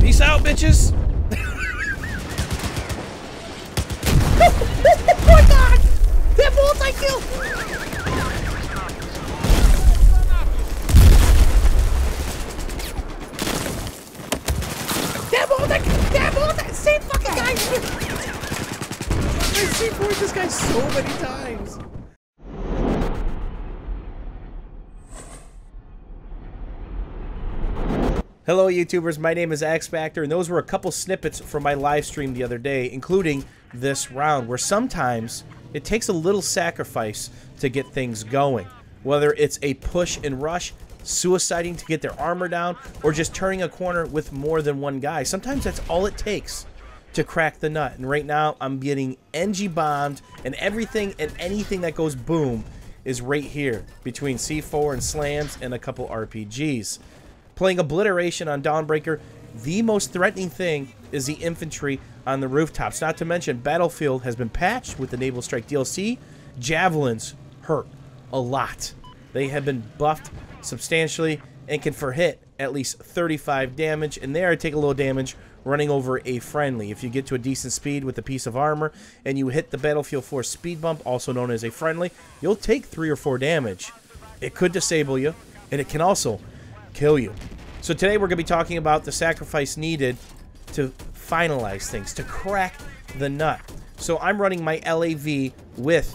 Peace out, bitches. Oh my god! That multi-kill! That multi, same fucking guy! I've seen this guy so many times. Hello YouTubers, my name is X Factor, and those were a couple snippets from my live stream the other day, including this round, where sometimes it takes a little sacrifice to get things going. Whether it's a push and rush, suiciding to get their armor down, or just turning a corner with more than one guy. Sometimes that's all it takes to crack the nut. And right now, I'm getting NG bombed, and everything and anything that goes boom is right here, between C4 and slams and a couple RPGs. Playing Obliteration on Dawnbreaker, the most threatening thing is the infantry on the rooftops. Not to mention, Battlefield has been patched with the Naval Strike DLC. Javelins hurt a lot. They have been buffed substantially and can for hit at least 35 damage. And there I take a little damage running over a friendly. If you get to a decent speed with a piece of armor and you hit the Battlefield 4 speed bump, also known as a friendly, you'll take 3 or 4 damage. It could disable you, and it can also kill you. So today we're going to be talking about the sacrifice needed to finalize things, to crack the nut. So I'm running my LAV with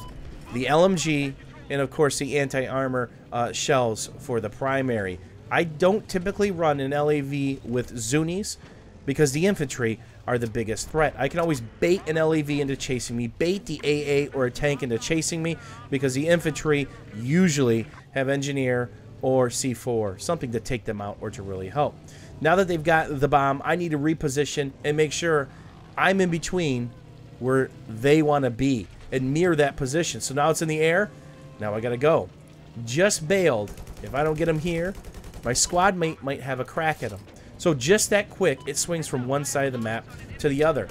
the LMG and of course the anti-armor shells for the primary. I don't typically run an LAV with Zunis because the infantry are the biggest threat. I can always bait an LAV into chasing me, bait the AA or a tank into chasing me, because the infantry usually have engineer or C4, something to take them out or to really help. Now that they've got the bomb, I need to reposition and make sure I'm in between where they want to be and mirror that position. So now it's in the air. Now I got to go. Just bailed. If I don't get them here, my squad mate might have a crack at them. So just that quick, it swings from one side of the map to the other.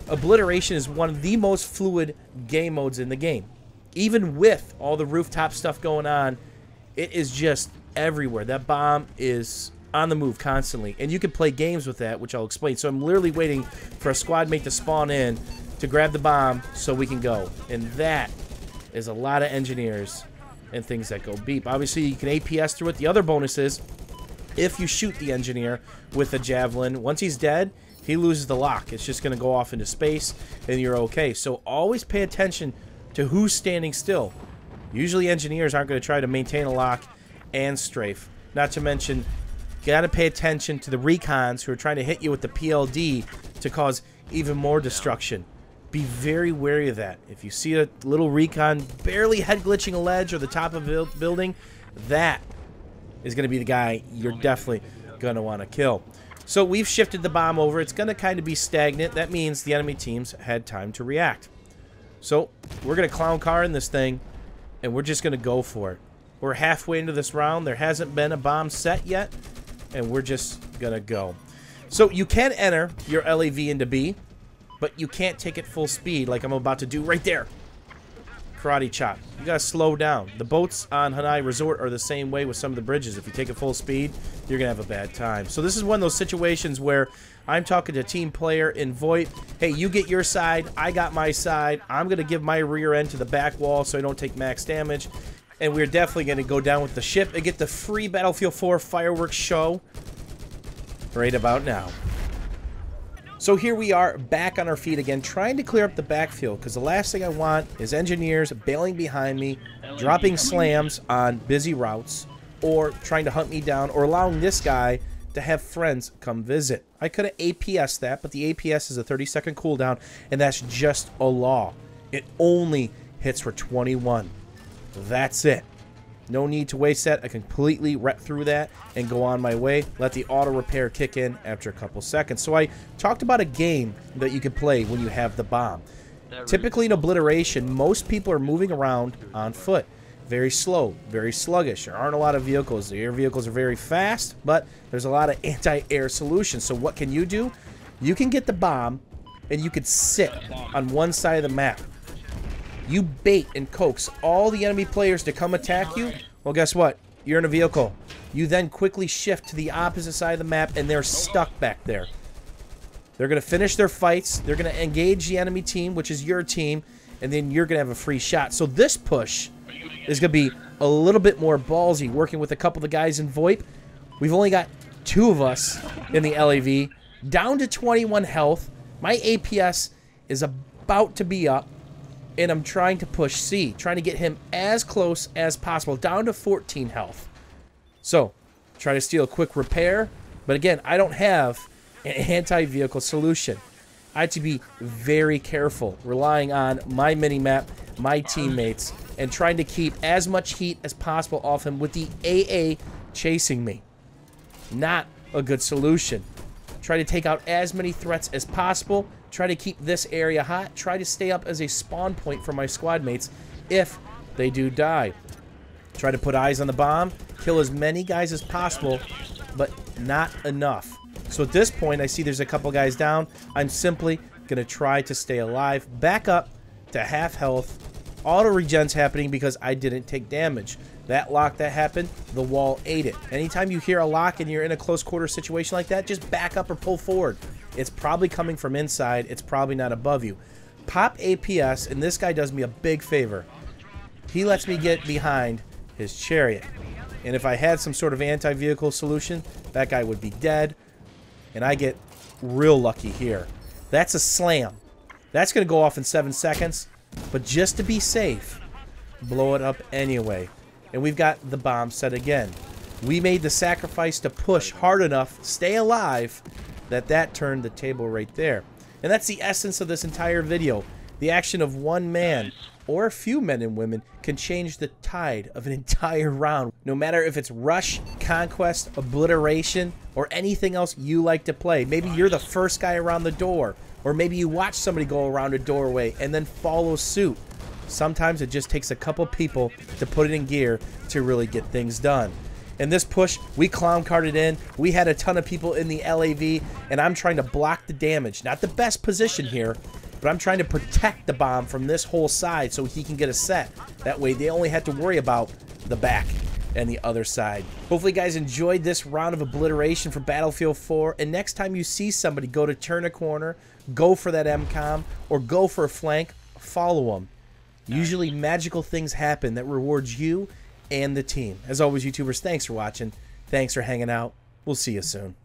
Obliteration is one of the most fluid game modes in the game. Even with all the rooftop stuff going on, it is just everywhere. That bomb is on the move constantly, and you can play games with that, which I'll explain. So I'm literally waiting for a squad mate to spawn in to grab the bomb so we can go, and that is a lot of engineers and things that go beep. Obviously you can APS through it. The other bonus is if you shoot the engineer with a javelin, once he's dead, he loses the lock. It's just going to go off into space and you're okay. So always pay attention to who's standing still. Usually engineers aren't going to try to maintain a lock and strafe. Not to mention, you got to pay attention to the recons who are trying to hit you with the PLD to cause even more destruction. Be very wary of that. If you see a little recon barely head glitching a ledge or the top of a building, that is going to be the guy you're definitely going to want to kill. So we've shifted the bomb over. It's going to kind of be stagnant. That means the enemy teams had time to react. So we're going to clown car in this thing, and we're just going to go for it. We're halfway into this round. There hasn't been a bomb set yet, and we're just going to go. So you can enter your LAV into B, but you can't take it full speed like I'm about to do right there. Karate chop. You got to slow down. The boats on Hanai Resort are the same way with some of the bridges. If you take it full speed, you're going to have a bad time. So this is one of those situations where I'm talking to team player in VoIP. Hey, you get your side. I got my side. I'm going to give my rear end to the back wall so I don't take max damage. And we're definitely going to go down with the ship and get the free Battlefield 4 fireworks show right about now. So here we are back on our feet again, trying to clear up the backfield, because the last thing I want is engineers bailing behind me, dropping slams on busy routes, or trying to hunt me down, or allowing this guy to have friends come visit. I could have APS'd that, but the APS is a 30-second cooldown, and that's just a law. It only hits for 21. That's it. No need to waste that. I completely rep through that and go on my way. Let the auto repair kick in after a couple seconds. So I talked about a game that you can play when you have the bomb. Typically in Obliteration, most people are moving around on foot. Very slow, very sluggish. There aren't a lot of vehicles. The air vehicles are very fast, but there's a lot of anti-air solutions. So what can you do? You can get the bomb and you could sit on one side of the map. You bait and coax all the enemy players to come attack you. Well, guess what? You're in a vehicle. You then quickly shift to the opposite side of the map, and they're stuck back there. They're going to finish their fights. They're going to engage the enemy team, which is your team, and then you're going to have a free shot. So this push is going to be a little bit more ballsy, working with a couple of the guys in VoIP. We've only got 2 of us in the LAV, down to 21 health. My APS is about to be up, and I'm trying to push C, trying to get him as close as possible, down to 14 health. So, try to steal a quick repair, but again, I don't have an anti-vehicle solution. I have to be very careful, relying on my mini-map, my teammates, and trying to keep as much heat as possible off him with the AA chasing me. Not a good solution. Try to take out as many threats as possible. Try to keep this area hot. Try to stay up as a spawn point for my squad mates if they do die. Try to put eyes on the bomb. Kill as many guys as possible, but not enough. So at this point, I see there's a couple guys down. I'm simply going to try to stay alive. Back up to half health. Auto regen's happening because I didn't take damage. That lock that happened, the wall ate it. Anytime you hear a lock and you're in a close quarter situation like that, just back up or pull forward. It's probably coming from inside. It's probably not above you. Pop APS, and this guy does me a big favor. He lets me get behind his chariot. And if I had some sort of anti-vehicle solution, that guy would be dead. And I get real lucky here. That's a slam. That's going to go off in 7 seconds. But just to be safe, blow it up anyway. And we've got the bomb set again. We made the sacrifice to push hard enough, stay alive, that turned the table right there. And that's the essence of this entire video. The action of one man, or a few men and women, can change the tide of an entire round. No matter if it's Rush, Conquest, Obliteration, or anything else you like to play. Maybe you're the first guy around the door. Or maybe you watch somebody go around a doorway and then follow suit. Sometimes it just takes a couple people to put it in gear to really get things done. In this push, we clown carted in. We had a ton of people in the LAV, and I'm trying to block the damage. Not the best position here, but I'm trying to protect the bomb from this whole side so he can get a set. That way they only have to worry about the back and the other side. Hopefully you guys enjoyed this round of Obliteration for Battlefield 4, and next time you see somebody go to turn a corner, go for that MCOM, or go for a flank, follow them. Usually magical things happen that rewards you and the team. As always, YouTubers, thanks for watching. Thanks for hanging out. We'll see you soon.